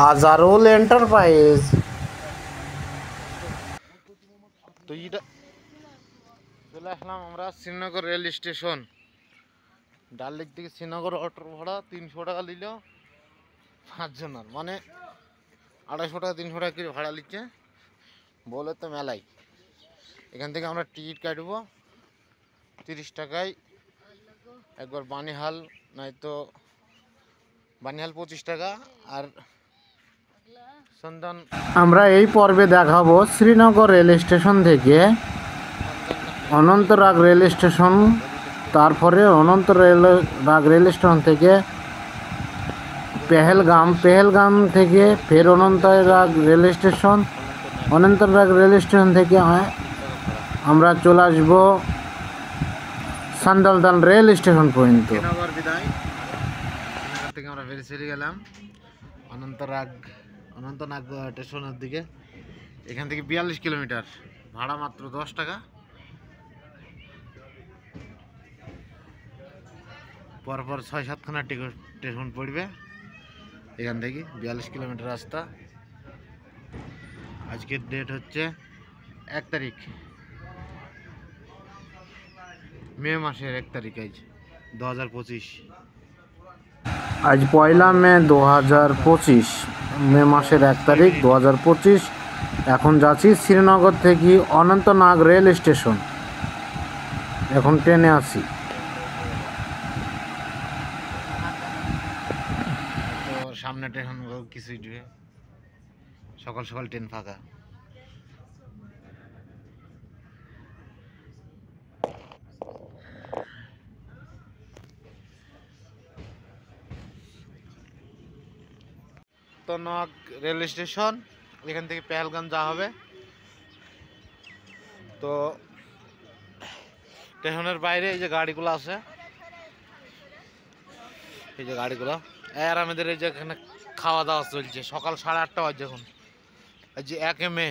Azharul enterprise. তো এটা চলে আসলাম আমরা শ্রীনগর রেল স্টেশন। ডাললেক থেকে শ্রীনগর অটোর ভাড়া 300 টাকা নিল 5 জনের, মানে 250 টাকা 300 টাকা করে ভাড়া নিচ্ছে বলে তো মেলাই। এখান থেকে আমরা টিকিট কাটবো 30 টাকায়। একবার বানিহাল, নয়তো বানিহাল 25 টাকা। আর সন্ধান আমরা এই পর্বে দেখাবো শ্রীনগর রেল স্টেশন থেকে অনন্তরাগ রেল স্টেশন, তারপরে অনন্তরাগ রেল স্টেশন থেকে পেহেলগাম থেকে ফের অনন্তরাগ রেল স্টেশন, অনন্তরাগ রেল স্টেশন থেকে আমরা চলে আসবো সান্দালদান রেল স্টেশন পর্যন্ত। শ্রীনগর বিদায়। শ্রীনগর থেকে আমরা ফের চলে গেলাম অনন্তনাগ স্টেশনের দিকে। এখান থেকে 42 কিলোমিটার, ভাড়া মাত্র 10 টাকা। পরপর 6-7খানা স্টেশন পড়বে। এখান থেকে 42 কিলোমিটার রাস্তা। আজকের ডেট হচ্ছে 1 তারিখ, মে মাসের 1 তারিখ, আজ 2025। আজ 1 মে 2025, মে মাসের 1 তারিখ 2025। এখন যাচ্ছি শ্রীনগর থেকে অনন্তনাগ রেল স্টেশন। এখন ট্রেনে আছি। তো সামনে ট্রেন কিছুই ঢুকে, সকাল সকাল ট্রেন ফাঁকা। অনন্তনাগ রেল স্টেশন, এখান থেকে পেহেলগাম যাওয়া হবে। তো স্টেশনের বাইরে এই যে গাড়িগুলো আছে, এই যে গাড়িগুলো, আর আমাদের এই যে এখানে খাওয়া দাওয়া চলছে। সকাল 8:30 বাজে এখন, আজ 1 মে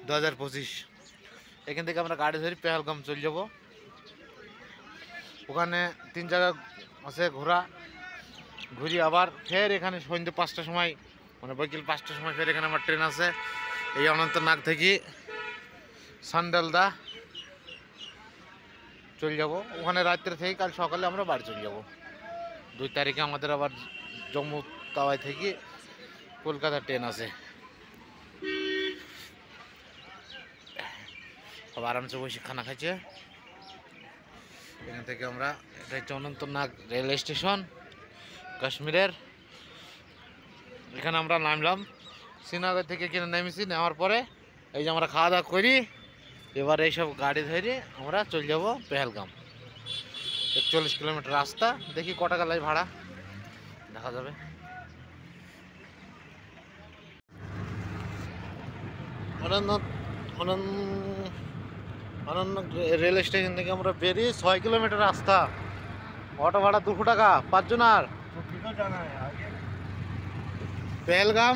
2025। এখান থেকে আমরা গাড়ি ধরি পেহেলগাম চলে যাব। ওখানে 3 জায়গা আছে ঘুরি আবার ফের এখানে সন্ধ্যে 5টার সময়, মানে বিকেল 5টার সময় ফের এখানে আমার ট্রেন আছে এই অনন্তনাগ থেকে সান্দালদা চলে যাব। ওখানে রাত্রে থেকে কাল সকালে আমরা বাড়ি চলে যাব। 2 তারিখে আমাদের আবার জম্মু তাওয়াই থেকে কলকাতা ট্রেন আছে। সব আরামসে বসে খানা খাচ্ছে। এখান থেকে আমরা, এটা হচ্ছে অনন্তনাগ রেল স্টেশন কাশ্মীরের। এখানে আমরা নামলাম শ্রীনগর থেকে, কিনে নেমেছি। নেওয়ার পরে এই যে আমরা খাওয়া দাওয়া করি, এবার এইসব গাড়ি ধরে আমরা চলে যাব পেহেলগাম। 41 কিলোমিটার রাস্তা। দেখি ক টাকা লাগে ভাড়া, দেখা যাবে। অনন্ত রেল স্টেশন থেকে আমরা বেরিয়ে 6 কিলোমিটার রাস্তা। অটো ভাড়া 200 টাকা 5 জনের। পেহেলগাম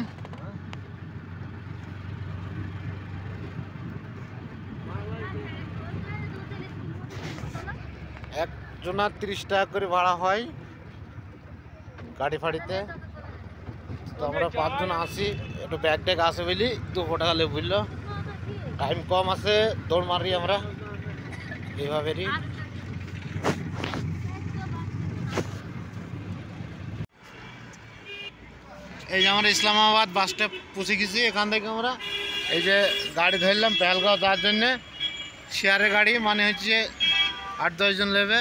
একজনের 30 টাকা করে ভাড়া হয় গাড়ি ফাড়িতে। তো আমরা 5 জন আসি, একটু ব্যাগ ট্যাগ আসে বলি 200 টাকা লেগে বুঝলো। টাইম কম আছে, দৌড় মারি আমরা এইভাবেই। এই যে আমরা ইসলামাবাদ বাস স্টপ পৌঁছে গেছি। এখান থেকে আমরা এই যে গাড়ি ধরলাম পেহেলগাঁও যাওয়ার জন্যে। শেয়ারের গাড়ি, মানে হচ্ছে 8-10 জন নেবে।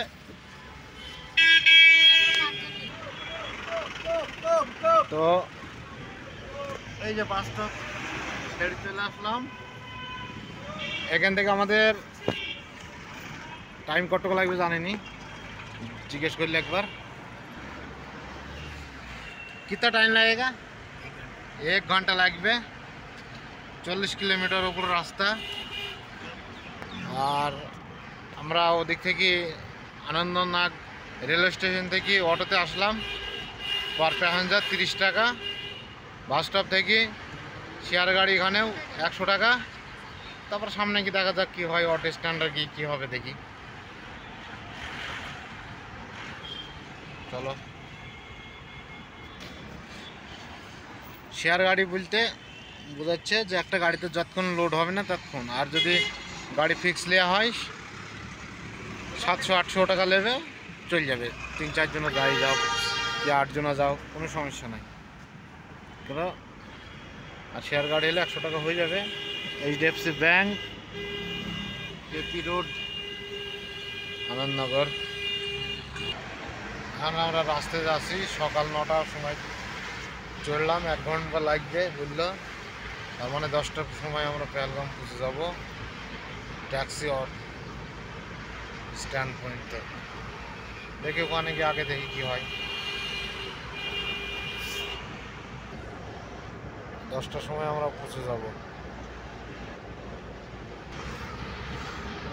তো এই যে বাস স্টপ ছেড়ে চলে আসলাম। এখান থেকে আমাদের টাইম কত লাগবে জানিনি, জিজ্ঞেস করলে একবার। कितना टाइम लगेगा? 1 घंटा লাগবে। 40 কিলোমিটার উপর রাস্তা। আর আমরা ওদিক থেকে আনন্দনাগ রেল স্টেশন থেকে অটোতে আসলাম, পার প্যাসেঞ্জার 30 টাকা। বাস স্টপ থেকে শেয়ার গাড়ি এখানেও 100 টাকা। তারপর সামনে কি দেখা যাক কি হয়, অটো স্ট্যান্ডার্ড কি হবে দেখি। চলো। শেয়ার গাড়ি বলতে বোঝাচ্ছে যে একটা গাড়িতে যতক্ষণ লোড হবে না ততক্ষণ, আর যদি গাড়ি ফিক্স নেওয়া হয় 700-800 টাকা নেবে, চলে যাবে। 3-4 জনে যাই যাও কি 8 জনা যাও, কোনো সমস্যা নাই। আর শেয়ার গাড়ি হলে 100 টাকা হয়ে যাবে। HDFC bank, KP road, Anandanagar. এখন আমরা রাস্তায় যাচ্ছি, সকাল 9টার সময় চললাম, 1 ঘন্টা লাগবে বুঝলো। তার মানে 10টার সময় আমরা পেহেলগাম পৌঁছে যাব ট্যাক্সি আর স্ট্যান্ড পয়েন্টে। দেখি ওখানে গিয়ে আগে দেখি কি হয়। 10টার সময় আমরা পৌঁছে যাব।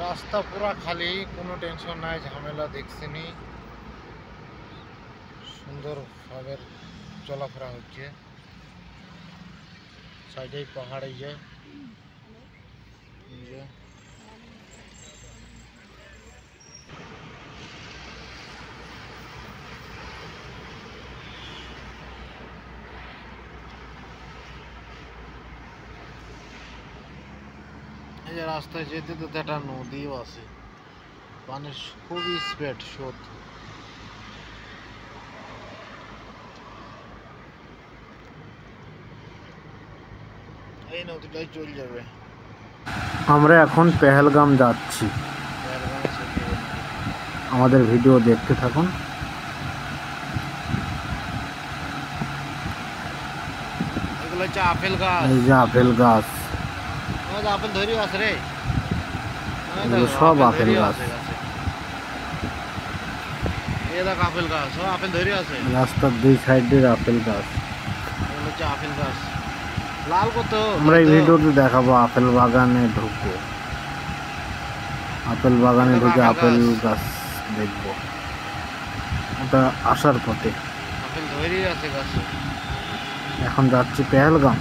রাস্তা পুরা খালি, কোনো টেনশন নাই, ঝামেলা দেখছি নি, সুন্দরভাবে চলাফেরা হচ্ছে। সাইডেই পাহাড়, এই যে এই যে রাস্তায় যেতে তো একটা নদীও আছে, পানির খুবই স্পিড স্রোত। এই নদীটাই চলে যাবে। আমরা এখন পেহেলগাম যাচ্ছি, আমাদের ভিডিও দেখতে থাকুন। এগুলো হচ্ছে আপেল গাছ। এই যে আপেল গাছ, আপেল ধরি আছে রে, এগুলো সব আপেল গাছ। এই দেখ আপেল গাছ, সব আপেল ধরি আছে। রাস্তার 2 সাইডের আপেল গাছ। এগুলো হচ্ছে আপেল গাছ, লাল কত। আমরা এই ভিডিওতে দেখাবো আপেল বাগানে ঢুকবো, আপেল বাগানে ঢুকে আপেল গাছ দেখবো, ওটা আসার পথে। আপেল ধরি আছে গাছে। এখন যাচ্ছি পেহেলগাম।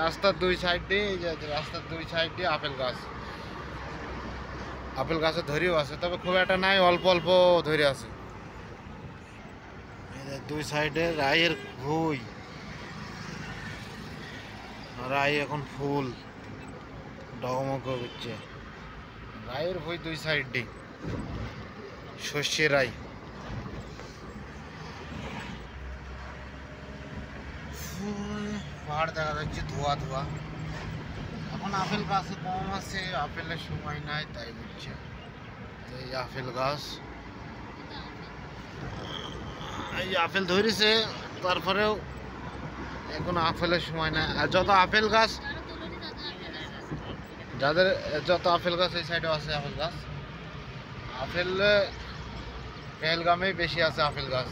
রাস্তার 2 সাইডে, এই যে রাস্তার 2 সাইডে আপেল গাছ, আপেল গাছে ধরেও আছে, তবে খুব একটা নাই, অল্প অল্প ধরে আছে। এই যে 2 সাইডে রায়ের ভুই, রাই এখন ফুল ডগমগ করছে। রায়ের ভুই 2 সাইডে, শস্যের রাই। পাহাড় দেখা যাচ্ছে, ধোয়া ধোয়া। এখন আপেল গাছ কম আছে, আপেলের সময় নাই, তাই বুঝছে। এই আপেল গাছ, এই আপেল ধরেছে, তারপরেও এখন আপেলের সময় নাই। আর যত আপেল গাছ, যাদের যত আপেল গাছ এই সাইডে আছে আপেল গাছ, আপেল পেহেলগামেই বেশি আছে আপেল গাছ,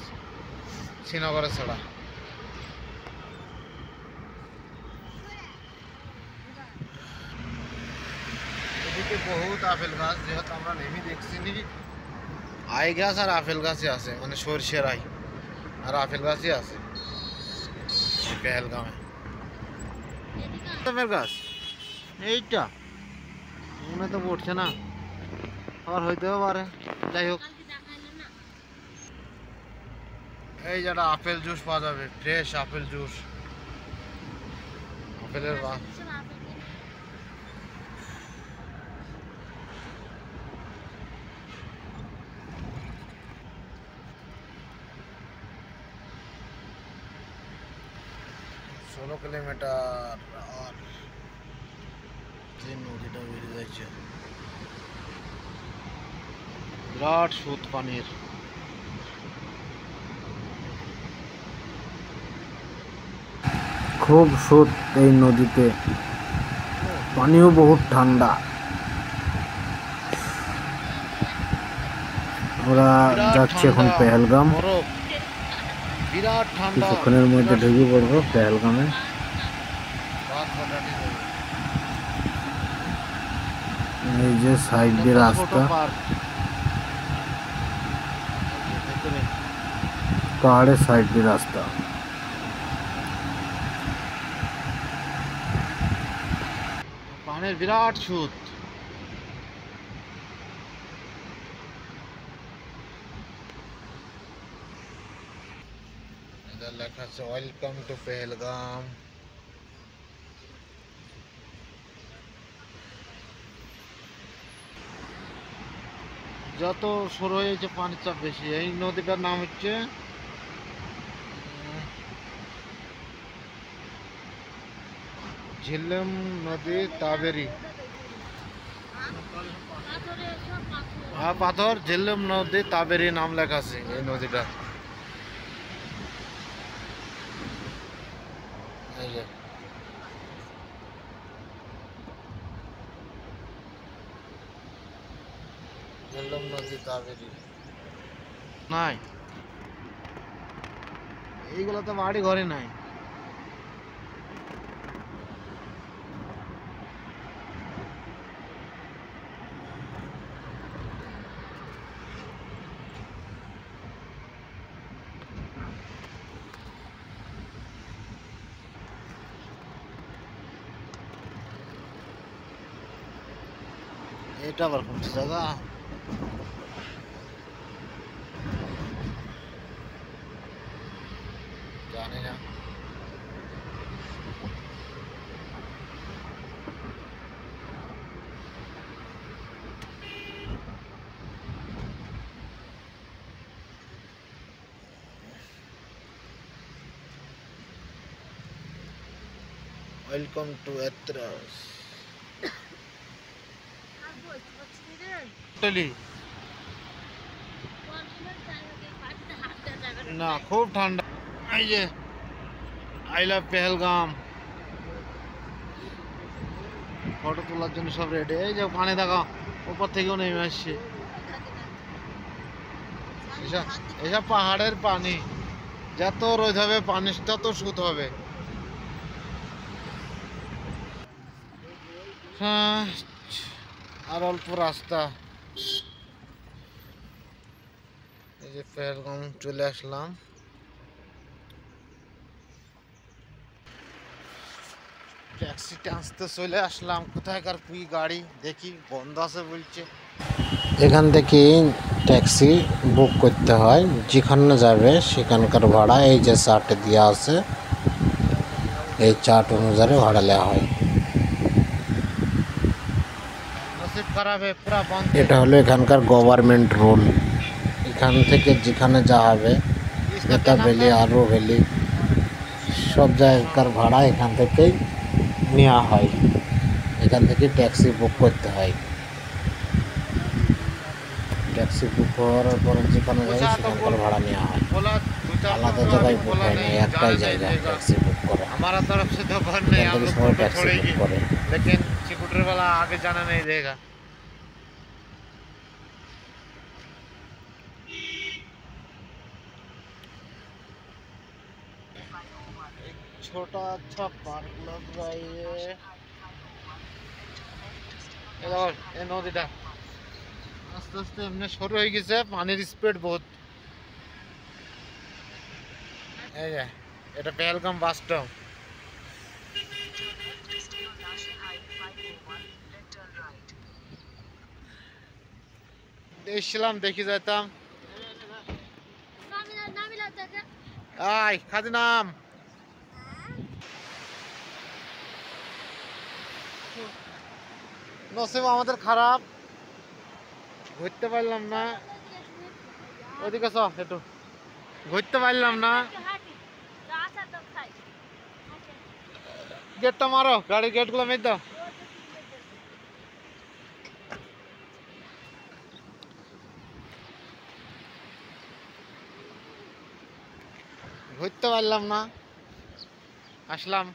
শ্রীনগরে ছাড়া। এদিকে বহুত আপেল গাছ, যেহেতু আমরা নেমে দেখছি নি, আই গাছ আর আপেল গাছই আছে, মানে সরষের আই আর আপেল গাছই আছে পেহেলগামে। আপেল গাছ এইটা মনে তো পড়ছে না, আর হইতেও পারে, যাই হোক। এই যেটা আপেল জুস পাওয়া যাবে, ফ্রেশ আপেল জুস, আপেলের ষোলো কিলোমিটার। আর যে নদীটা বেরিয়ে যাচ্ছে, বিরাট সুদ পানির। খুব স্রোত এই নদীতে, পানিও বহুত ঠান্ডা। আমরা যাচ্ছি এখন পেহেলগাম, বিরাট ঠান্ডা। কিছুক্ষণের মধ্যে ঢুকে পড়বো পেহেলগামে। এই যে সাইড দিয়ে রাস্তা, পাহাড়ের সাইড দিয়ে রাস্তা। পানির বিরাট সুদ। লেখা আছে ওয়েলকাম টু পেহেলগাম। যত শুরু হয়েছে পানির চাপ বেশি। এই নদীটার নাম হচ্ছে ঝিল্লিম নদী তাবেরি। হ্যাঁ পাথর, ঝিল্লিম নদী তাবেরি নাম লেখা আছে এই নদীটা। এই যে ঝিল্লিম নদী তাবেরি নাই, এইগুলো তো বাড়ি ঘরে নাই। এটা আবার কোন জায়গা? জানি না। ওয়েলকাম টু এত্রাস। না খুব ঠান্ডা। এই যে আই লাভ পেহেলগাম, ফটো তোলার জন্য সব রেডি। এই যে পানি দেখা উপর থেকেও নেমে আসছে। এসব পাহাড়ের পানি, যত রোদ হবে পানি তত সুদ হবে। হ্যাঁ, আর অল্প রাস্তা। এই যে পেহেলগাম চলে আসলাম। ট্যাক্সিতে আসতে চলে আসলাম। কোথায়কার কি গাড়ি দেখি, বন্ধ আছে বলছে। এখান থেকে ট্যাক্সি বুক করতে হয়, যেখানে যাবে সেখানকার ভাড়া এই যে চার্টে দেওয়া আছে, এই চার্ট অনুযায়ী ভাড়া নেওয়া হয়। নসিব খারাপ है पूरा बंद। এটা হলো এখানকার গভর্নমেন্ট রুল। এখান থেকে যেখানে যা হবে, নেতা ভ্যালি, আরও ভ্যালি, সব জায়গার ভাড়া এখান থেকেই নেওয়া হয়। এখান থেকে ট্যাক্সি বুক করতে হয়। ট্যাক্সি বুক করার পরে যেখানে যাবে সেখানকার ভাড়া নেওয়া হয়। बोला दो चार আলাদা জায়গায় বুক হয় না, একটাই জায়গা ট্যাক্সি বুক করা। हमारा तरफ से तो घर नहीं, এখান हम থেকে लोग সবাই फोटो ট্যাক্সি বুক छोड़ेगी, করে। लेकिन स्कूटर वाला आगे जाना नहीं देगा। एक छोटा अच्छा पार्क लग रहा है ये। এই নদীটা আস্তে আস্তে এমনি সরু হয়ে গেছে, পানির স্পিড বহুত। এই যে এটা পেহেলগাম বাস স্টপ। দেখছিলাম, দেখি যাইতাম। আয় খাদি নাম। নসিব আমাদের খারাপ, ঘুরতে পারলাম না। ওদিকে চ, একটু ঘুরতে পারলাম না। গেটটা মারো, গাড়ির গেটগুলো মেরে দাও। ঘুরতে পারলাম না, আসলাম,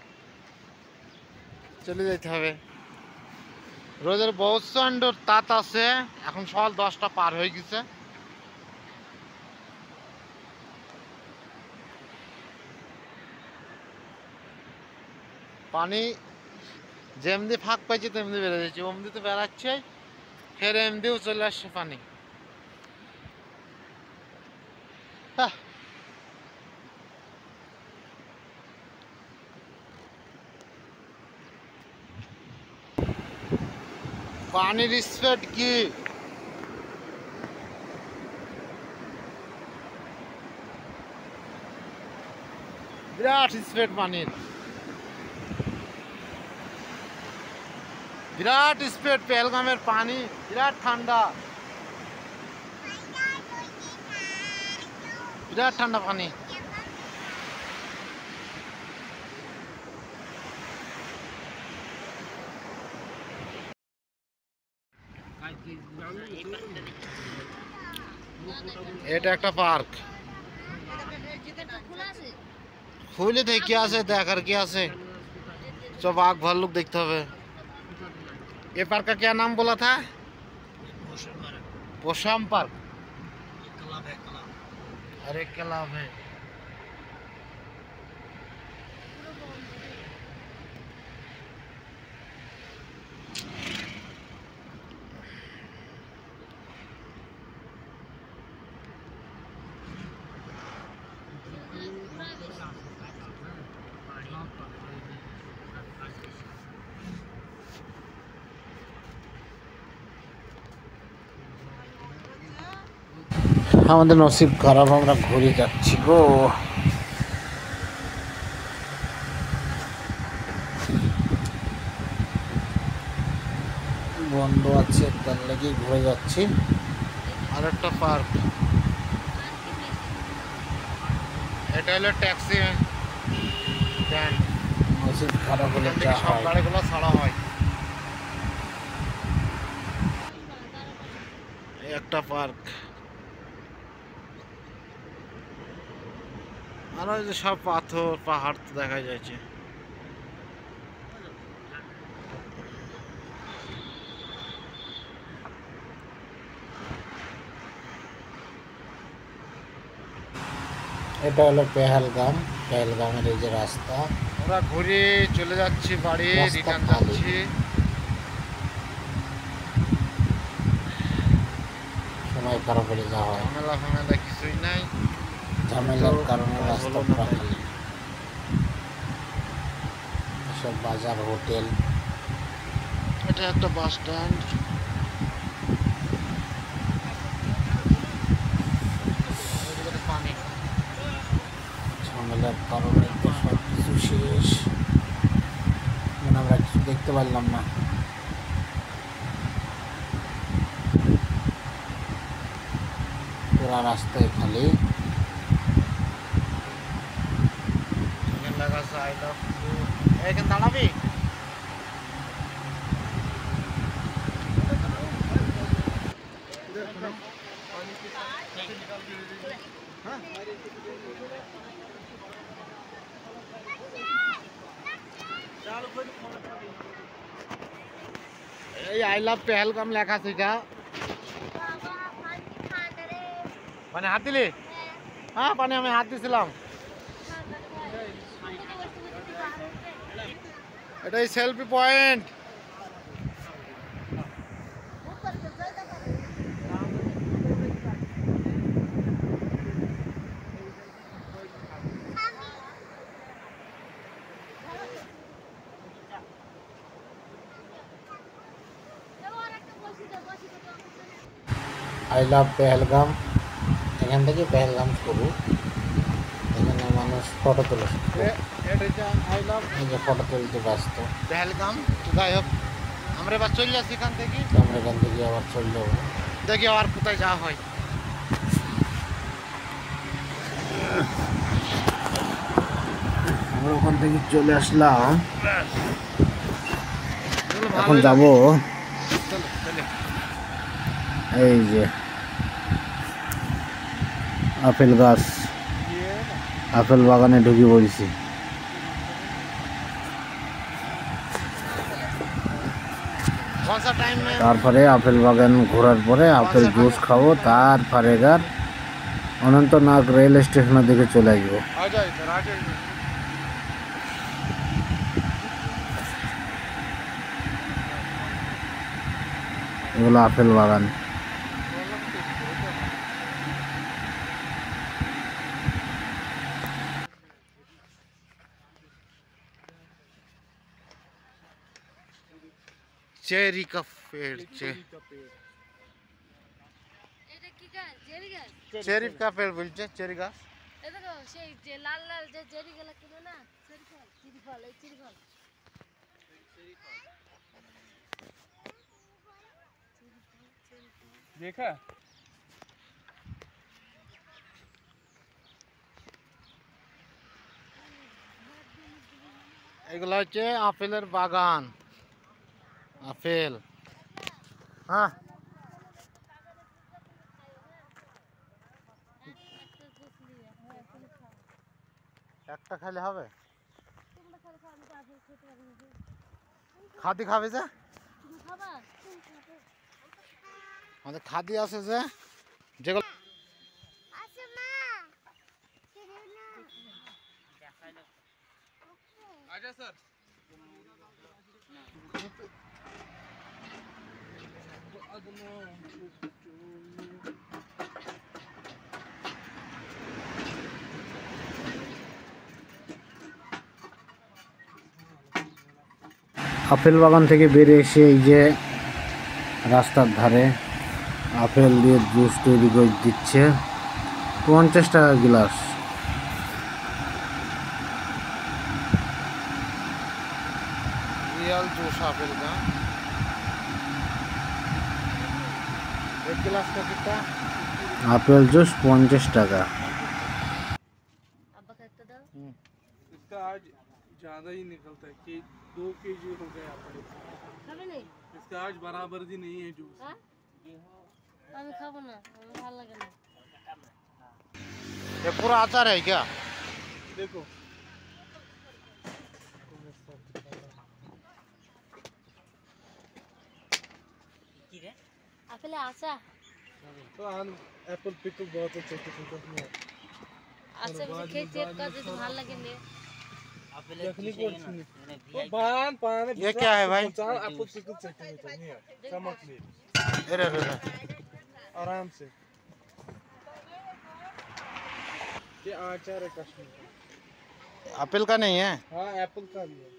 চলে যেতে হবে। রোদের প্রচণ্ড তাত আছে। এখন সকাল 10টা পার হয়ে গেছে। পানি যেমনি ফাঁক পাইছে তেমনি বেড়ে যাচ্ছে, অমনি তো বেড়াচ্ছে, ফের এমনিও চলে আসছে পানি। পানির স্পিড কি! বিরাট স্পিড পানির, বিরাট স্পিড পেহেলগামের পানি, বিরাট ঠান্ডা, বিরাট ঠান্ডা পানি। এটা একটা পার্ক, খুলে দেখে কি আছে, দেখার কি আছে, সব বাঘ भालुक देखते হবে। ये पार्क का क्या नाम बोला था? पोशाम पार्क। अरे क्लब है। আমাদের নসিব খারাপ, আমরা ঘুরে যাচ্ছি গো। বন্ধ আছে তার লাগি ঘুরে যাচ্ছি। আর একটা পার্ক, এটা হলো ট্যাক্সি স্ট্যান্ড। নসিব খারাপ হলে এখান যা থেকে সব হয়। গাড়িগুলো ছাড়া হয়। এই একটা পার্ক, আর ওই যে সব পাথর পাহাড় তো দেখা যাচ্ছে। এটা হলো পেহেলগাম, পেহেলগামের এই যে রাস্তা। আমরা ঘুরে চলে যাচ্ছি বাড়ি, রাস্তা রিটার্ন খালি। যাচ্ছি। সময় খারাপ হলে যা হয়। ঝামেলা ফামেলা কিছুই নাই, ঝামেলার কারণে কাজ রাস্তা হলো না পুরা তাই। খালি। সব বাজার, হোটেল। এটা একটা বাস স্ট্যান্ড। পানি, ঝামেলার কারণে তো সব কিছু শেষ, মানে আমরা কিছু দেখতে পারলাম না। পুরা রাস্তায় খালি। এখানে লেখা আছে আই লাভ ইউ। এখানে দাঁড়াবি? এই আই লাভ পেহেলগাম লেখা আছে এটা। মানে হাত দিলি? হ্যাঁ, পানি আমি হাত দিছিলাম। এটাই selfie point. I love Pahalgam, এখান থেকে পেহেলগাম শুরু। এখানে মানুষ ফটো তোলে, এটা আই লাভ এই যে ফটো তুলতে ব্যস্ত। পেহেলগাম। তো যাই হোক, আমরা এবার চলে যাচ্ছি এখান থেকে। তো আমরা এখান থেকে আবার চললে হবে। দেখি আর কোথায় যাওয়া হয়। আমরা ওখান থেকে চলে আসলাম, চলো, এখন ভালোই যাব লাগে। চলো, চলে। এই যে আপেল গাছ, আপেল বাগানে ঢুকে পড়েছি। कौन सा टाइम में? তারপরে আপেল বাগান ঘোরার পরে আপেল জুস খাবো, তারপরে এগার অনন্তনাগ রেল স্টেশনের দিকে চলে আসবো। आ जाओ इधर, आ जाओ इधर। এগুলো আপেল বাগান। चेरी का पेड़, चेरी का पेड़ बोलছে, चेरी गाछ। সেই যে লাল লাল যে জেরি গেলা কিনো না চিরি ফল এই চিরি ফল देखा এগুলো হচ্ছে আপেলের বাগান আপেল হ্যাঁ একটা খাইলে হবে খাদি খাবে যে আমাদের খাদি আছে যে যেগুলো आजा सर আপেল বাগান থেকে বেরিয়ে এসে এই যে রাস্তার ধারে আপেল দিয়ে জুস তৈরি করে দিচ্ছে 50 টাকা গ্লাস। रियल जूस आपल का एक गिलास का कितना আপেল জুস 50 টাকা। আব্বা একটা দাও इसका आज ज्यादा ही निकलता है कि 2 केजी हो गया अपने খাবে না इसका आज बराबर ही नहीं है जूस হ্যাঁ আমি খাবো না আমার ভালো লাগে না ये पूरा अचार है क्या देखो আপেলে আসা तो आन एप्पल पिकल बहुत अच्छा किस्म का है আচ্ছা বেশি খেয়ে চেক কর যদি ভালো লাগে নে देखनी को तो पान पान ये क्या है भाई? एप्पल पिकल चटनी नहीं है चमक ले अरे अरे आराम से ये आचार है कश्मीर अपील का नहीं है हाँ एप्पल का भी है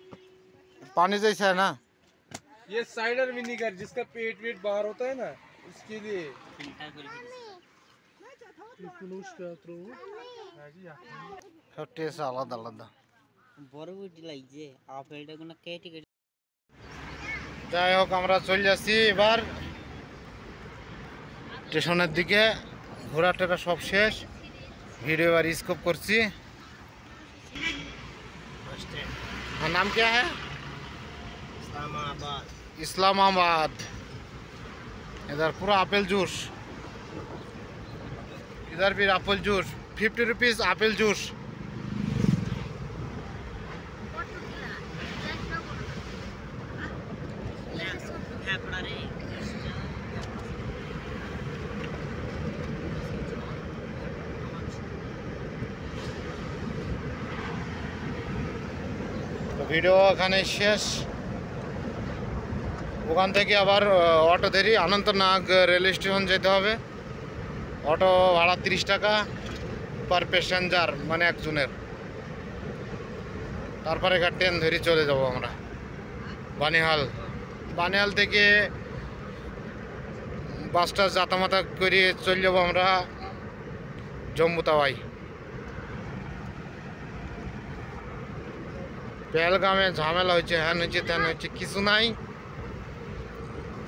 पानी जैसा है ना ये साइडर विनीगर जिसका पेट वेट बाहर होता है ना उसके लिए सब टेस्ट आलादा आलादा বড়বুটি লাগছে আপেলটা কোনো কেটে কেটে যাই হোক আমরা চলে যাচ্ছি এবার স্টেশনের দিকে ঘোরা টেরা সব শেষ ভিডিও এবার স্कोप করছি हाँ, नाम क्या है इस्लामाबाद इधर पूरा एप्पल जूस इधर भी Apple juice 50 rupees Apple juice হ্যাঁ পড়া রে তো ভিডিও এখানে শেষ ওখান থেকে আবার অটো ধরি অনন্তনাগ রেল স্টেশন যেতে হবে অটো ভাড়া 30 টাকা পার প্যাসেঞ্জার মানে একজনের তারপরে ট্রেন ধরে চলে যাব আমরা বানিহাল বানিহাল থেকে বাসটা যাতামাতা করে চলে যাব আমরা জম্মু তাওয়াই পেহেলগামে ঝামেলা হচ্ছে হ্যান হচ্ছে ত্যান হচ্ছে কিছু নাই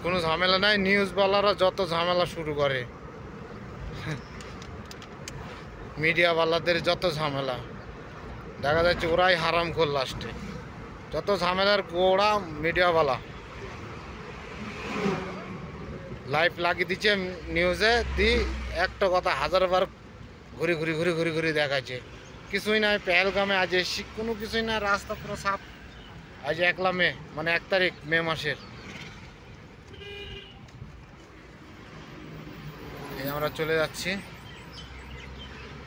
কোনো ঝামেলা নাই নিউজওয়ালারা যত ঝামেলা শুরু করে মিডিয়াওয়ালাদের যত ঝামেলা দেখা যাচ্ছে ওরাই হারাম খোর লাস্টে যত ঝামেলার গোড়া মিডিয়াওয়ালা লাইভ লাগিয়ে দিচ্ছে নিউজে দি একটা কথা হাজারবার ঘুরে ঘুরে ঘুরে ঘুরে ঘুরে দেখাচ্ছে কিছুই নাই পেহেলগামে আজ এসছি কোনো কিছুই না রাস্তা পুরো সাফ আজ 1 মে মানে 1 তারিখ মে মাসের এই আমরা চলে যাচ্ছি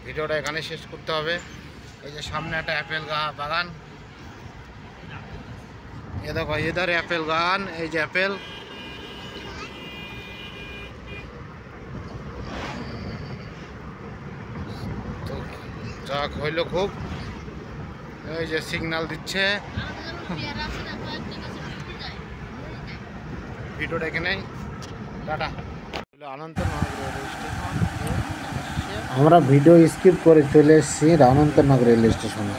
ভিডিওটা এখানে শেষ করতে হবে এই যে সামনে একটা অ্যাপেল বাগান এ দেখো ইধার অ্যাপেল বাগান এই যে অ্যাপেল তো যাক হইলো খুব এই যে সিগন্যাল দিচ্ছে ভিডিওটা এখানে টাটা অনন্তনাগ রেল স্টেশন আমরা ভিডিও স্কিপ করে চলে এসেছি রামন্তনগর রেল স্টেশনে।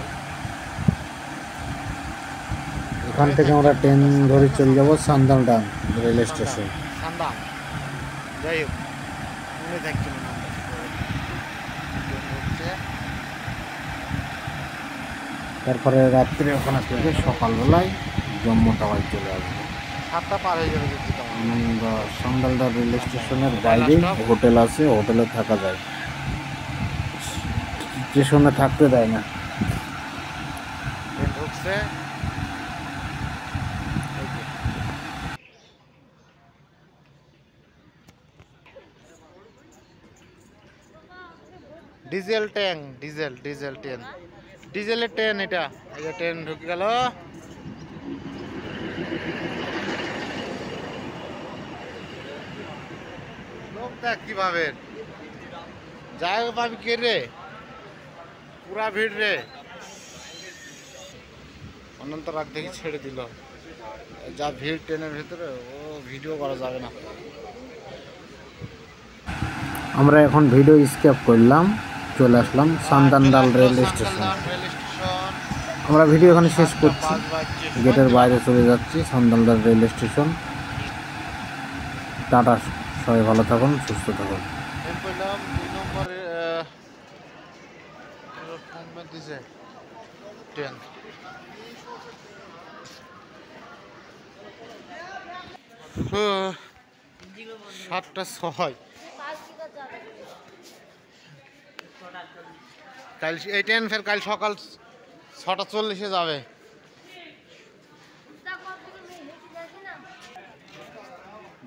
এখান থেকে আমরা ট্রেন ধরে চলে যাব সান্দালডাং রেল স্টেশন। সান্দাম যাই হোক মনে থাকছে না তারপরে রাত্রে ওখানে থেকে সকালবেলায় জম্মু টাওয়ার চলে আসবো। 7টা পার হয়ে যাবে যদি তোমার আমরা সান্দালডাং রেল স্টেশনের বাইরে হোটেল আছে, হোটেলে থাকা যায়, স্টেশনে থাকতে দেয় না। ট্রেন ঢুকছে ডিজেল ট্যাঙ্ক, ডিজেল ট্রেন, ডিজেলের ট্রেন এটা। এই যে ট্রেন ঢুকে গেল। লোক দেখ কিভাবে জায়গা পাবি কে রে, পুরা ভিড় রে। অনন্ত রাগ দেখি ছেড়ে দিল, যা ভিড় ট্রেনের ভিতরে ও ভিডিও করা যাবে না। আমরা এখন ভিডিও স্কিপ করলাম, চলে আসলাম সান্দালডাং রেল স্টেশন। রেল স্টেশন আমরা ভিডিও এখানে শেষ করছি, গেটের বাইরে চলে যাচ্ছি সান্দালডাং রেল স্টেশন। টাটা, সবাই ভালো থাকুন, সুস্থ থাকুন। ট্রেন পেলাম 2 নম্বরে প্ল্যাটফর্মে দিছে ট্রেন। তো 7:06 কাল এই ট্রেন ফের কাল সকাল 6:40 যাবে।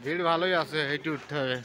ভিড় ভালোই আছে, হেঁটে উঠতে হবে।